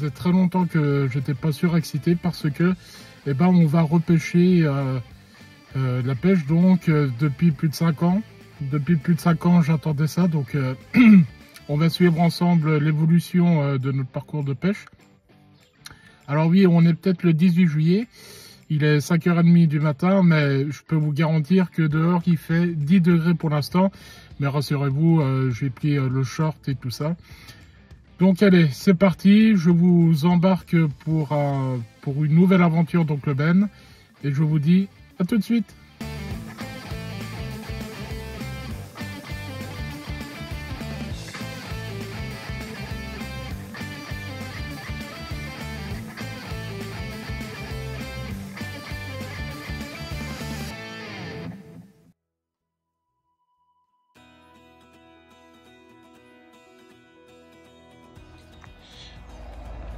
faisait très longtemps que j'étais pas surexcité parce que eh ben, on va repêcher la pêche donc depuis plus de 5 ans. Depuis plus de 5 ans, j'attendais ça, donc on va suivre ensemble l'évolution de notre parcours de pêche. Alors oui, on est peut-être le 18 juillet, il est 5h30 du matin, mais je peux vous garantir que dehors il fait 10 degrés pour l'instant. Mais rassurez-vous, j'ai pris le short et tout ça. Donc allez, c'est parti, je vous embarque pour une nouvelle aventure d'Oncle Ben. Et je vous dis à tout de suite.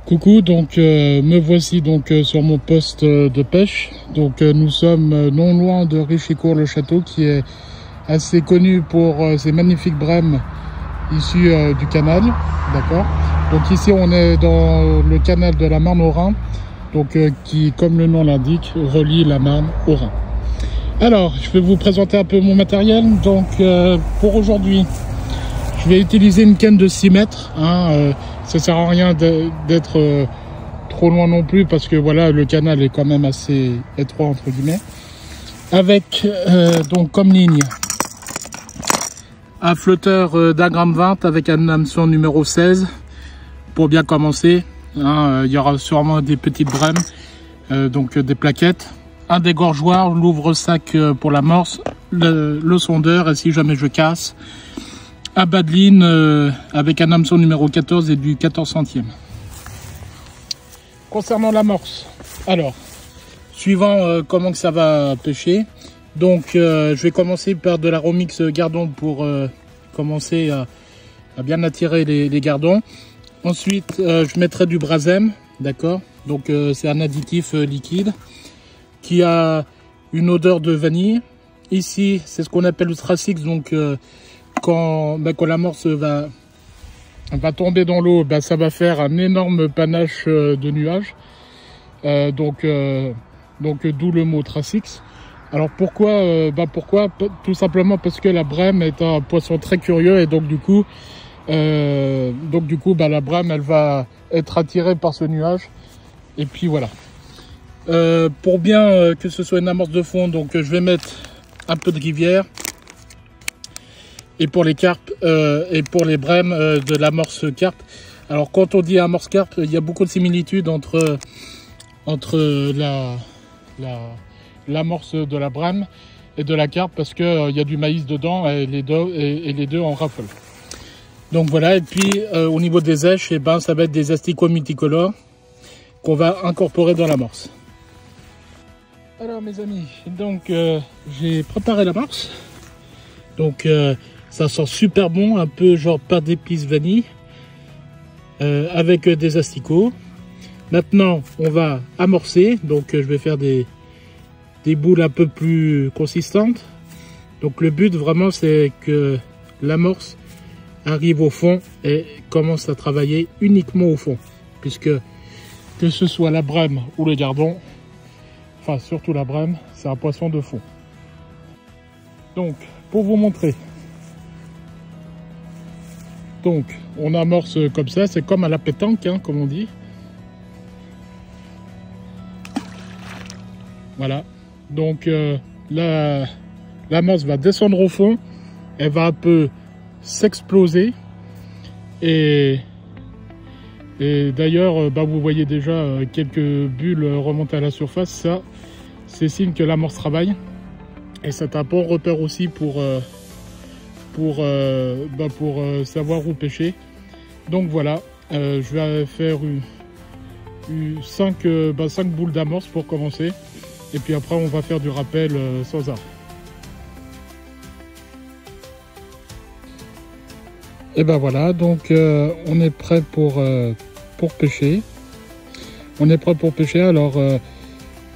Coucou, donc me voici donc sur mon poste de pêche. Donc nous sommes non loin de Richicourt-le-Château, qui est assez connu pour ses magnifiques brèmes issues du canal, d'accord. Donc ici on est dans le canal de la Marne au Rhin, donc qui, comme le nom l'indique, relie la Marne au Rhin. Alors je vais vous présenter un peu mon matériel. Donc pour aujourd'hui, je vais utiliser une canne de 6 mètres. Ça sert à rien d'être trop loin non plus, parce que voilà, le canal est quand même assez étroit entre guillemets. Avec donc comme ligne un flotteur d'1,20 g avec un hameçon numéro 16 pour bien commencer. Il y aura sûrement des petites brèmes, donc des plaquettes, un dégorgeoir, l'ouvre-sac pour l'amorce, le sondeur, et si jamais je casse, un bas de ligne avec un hameçon numéro 14 et du 14 centièmes. Concernant l'amorce, alors, suivant comment que ça va pêcher, donc je vais commencer par de la Romix Gardon pour commencer à bien attirer les gardons. Ensuite, je mettrai du Brasem, d'accord. Donc c'est un additif liquide qui a une odeur de vanille. Ici, c'est ce qu'on appelle le Tracix, donc quand l'amorce va tomber dans l'eau, ça va faire un énorme panache de nuages. Donc d'où le mot Tracix. Alors pourquoi tout simplement parce que la brème est un poisson très curieux, et donc du coup la brème elle va être attirée par ce nuage, et puis voilà. Pour bien que ce soit une amorce de fond, donc je vais mettre un peu de rivière. Et pour les carpes et pour les brèmes de l'amorce carpe. Alors quand on dit amorce carpe, il y a beaucoup de similitudes entre l'amorce de la brème et de la carpe, parce que il y a du maïs dedans, et les deux en raffolent. Donc voilà, et puis au niveau des èches, ça va être des asticots multicolores qu'on va incorporer dans l'amorce. Alors mes amis, donc j'ai préparé l'amorce. Donc ça sent super bon, un peu genre pain d'épices vanille, avec des asticots. Maintenant, on va amorcer. Donc je vais faire des boules un peu plus consistantes. Donc le but vraiment, c'est que l'amorce arrive au fond et commence à travailler uniquement au fond. Puisque que ce soit la brème ou le gardon, enfin surtout la brème, c'est un poisson de fond. Donc pour vous montrer, donc on amorce comme ça, c'est comme à la pétanque, comme on dit. Voilà, donc l'amorce va descendre au fond, elle va un peu s'exploser, et d'ailleurs vous voyez déjà quelques bulles remonter à la surface. Ça, c'est signe que l'amorce travaille, et c'est un bon repère aussi pour savoir où pêcher. Donc voilà, je vais faire 5 boules d'amorce pour commencer, et puis après on va faire du rappel sans arrêt. Et voilà, donc on est prêt pour pêcher. On est prêt pour pêcher. Alors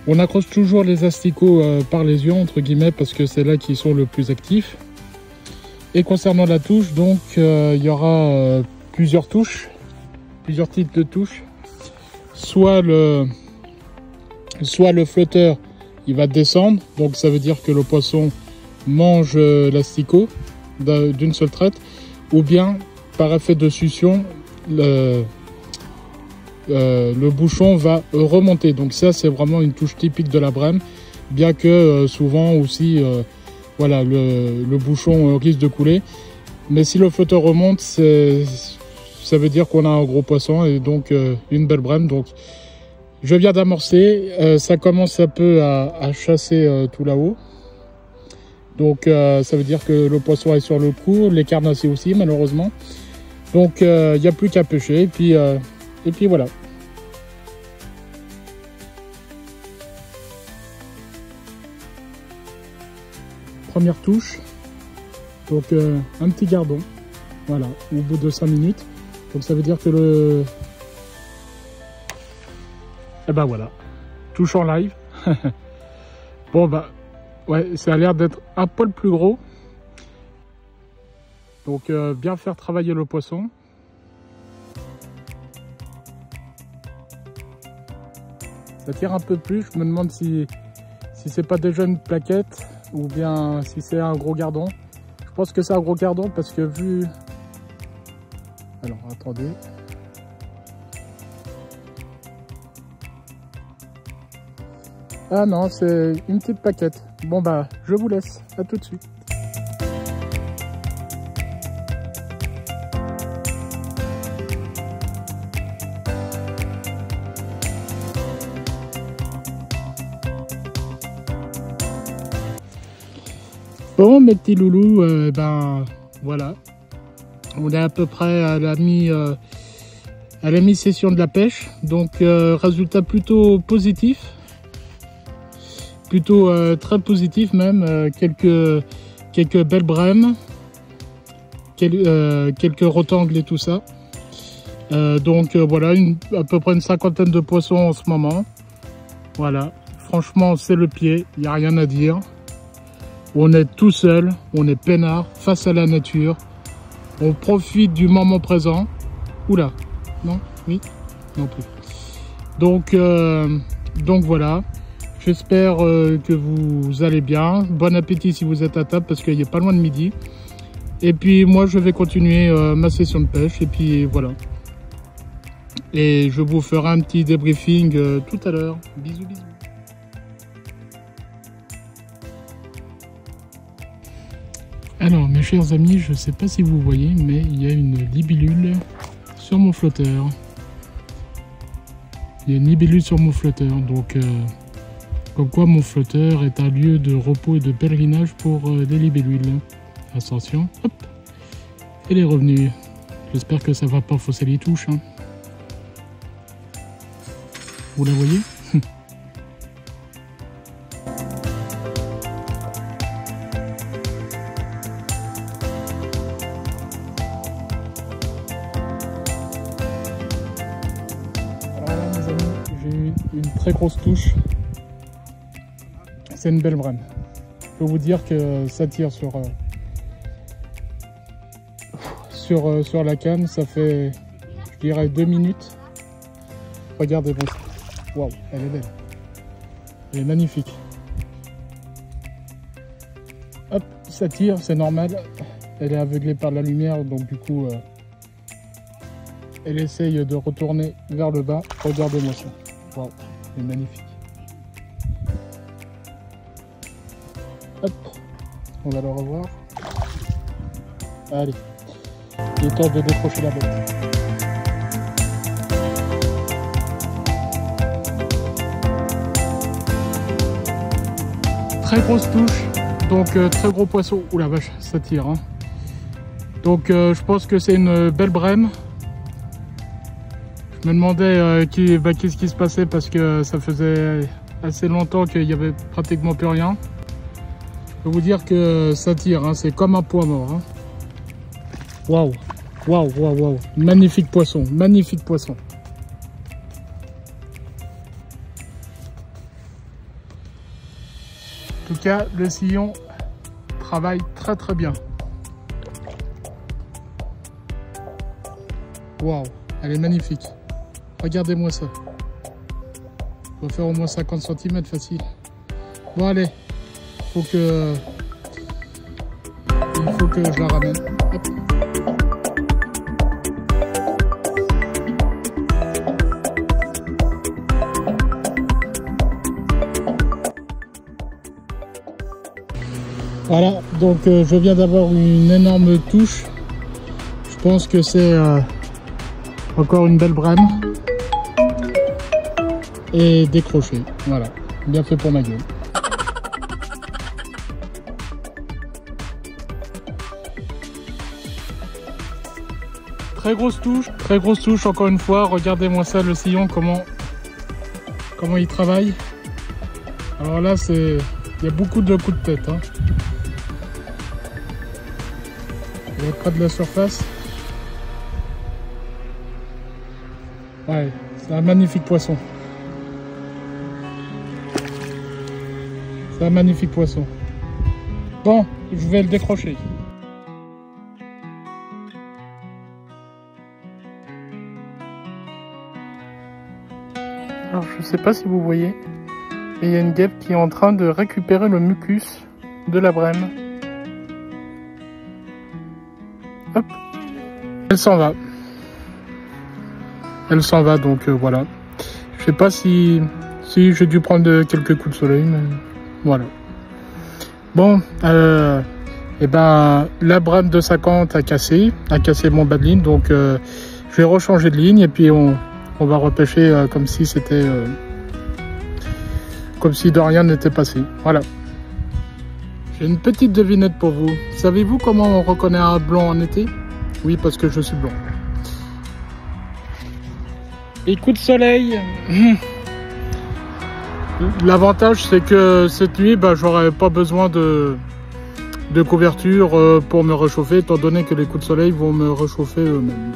on accroche toujours les asticots par les yeux entre guillemets, parce que c'est là qu'ils sont le plus actifs. Et concernant la touche, donc il y aura plusieurs touches, plusieurs types de touches. soit le flotteur il va descendre, donc ça veut dire que le poisson mange l'asticot d'une seule traite, ou bien par effet de succion le bouchon va remonter. Donc ça c'est vraiment une touche typique de la brème, bien que souvent aussi voilà, le bouchon risque de couler, mais si le flotteur remonte, ça veut dire qu'on a un gros poisson et donc une belle brème. Donc je viens d'amorcer, ça commence un peu à chasser tout là-haut. Donc ça veut dire que le poisson est sur le coup, les carnassiers aussi malheureusement. Donc il n'y a plus qu'à pêcher et puis voilà. Première touche, donc un petit gardon, voilà, au bout de 5 minutes. Donc ça veut dire que le... Et ben voilà, touche en live. Bon bah, ouais, ça a l'air d'être un poil plus gros. Donc bien faire travailler le poisson. Ça tire un peu plus, je me demande si c'est pas déjà une plaquette ou bien si c'est un gros gardon. Je pense que c'est un gros gardon parce que vu... Alors attendez. Ah non, c'est une petite plaquette. Bon bah, je vous laisse, à tout de suite. Bon mes petits loulous, ben voilà, on est à peu près à la mi-session de la pêche, donc résultat plutôt positif, plutôt très positif même, quelques belles brèmes, quelques rotangles et tout ça. Donc voilà, à peu près une cinquantaine de poissons en ce moment. Voilà, franchement c'est le pied, il n'y a rien à dire. On est tout seul, on est peinard, face à la nature. On profite du moment présent. Oula, non, oui, non plus. Donc voilà, j'espère que vous allez bien. Bon appétit si vous êtes à table parce qu'il n'est pas loin de midi. Et puis moi je vais continuer ma session de pêche et puis voilà. Et je vous ferai un petit débriefing tout à l'heure. Bisous, bisous. Alors mes chers amis, je ne sais pas si vous voyez, mais il y a une libellule sur mon flotteur. Il y a une libellule sur mon flotteur, donc comme quoi mon flotteur est un lieu de repos et de pèlerinage pour les libellules. Attention, hop, elle est revenue. J'espère que ça ne va pas fausser les touches. Hein. Vous la voyez? Une très grosse touche, c'est une belle brème. Je peux vous dire que ça tire sur la canne, ça fait je dirais 2 minutes. Regardez-moi ça, waouh, elle est belle, elle est magnifique. Hop, ça tire, c'est normal, elle est aveuglée par la lumière, donc du coup elle essaye de retourner vers le bas. Regardez-moi ça. Wow, c'est magnifique. Hop, on va le revoir. Allez, il est temps de décrocher la bête. Très grosse touche, donc très gros poisson. Ouh la vache, ça tire. Hein. Donc je pense que c'est une belle brème. Je me demandais qu'est-ce qui se passait parce que ça faisait assez longtemps qu'il n'y avait pratiquement plus rien. Je peux vous dire que ça tire, hein, c'est comme un poids mort. Hein. Waouh, waouh, waouh, waouh, magnifique poisson, magnifique poisson. En tout cas, le sillon travaille très très bien. Waouh, elle est magnifique. Regardez-moi ça. doit faire au moins 50 cm facile. Bon allez, il faut que je la ramène. Hop. Voilà, donc je viens d'avoir une énorme touche. Je pense que c'est encore une belle brème. Et décroché, voilà, bien fait pour ma gueule. Très grosse touche encore une fois. Regardez-moi ça, le sillon, comment il travaille. Alors là, il y a beaucoup de coups de tête. Hein. Il est près de la surface. Ouais, c'est un magnifique poisson. C'est un magnifique poisson. Bon, je vais le décrocher. Alors, je sais pas si vous voyez, mais il y a une guêpe qui est en train de récupérer le mucus de la brème. Hop, elle s'en va. Elle s'en va, donc voilà. Je sais pas si j'ai dû prendre quelques coups de soleil, mais voilà. Bon, et ben la brème de 50 a cassé mon bas de ligne, donc je vais rechanger de ligne et puis on va repêcher comme si c'était comme si de rien n'était passé. Voilà. J'ai une petite devinette pour vous. Savez-vous comment on reconnaît un blanc en été? Oui, parce que je suis blanc. Et coup de soleil. L'avantage, c'est que cette nuit, j'aurai pas besoin de couverture pour me réchauffer, étant donné que les coups de soleil vont me réchauffer eux-mêmes.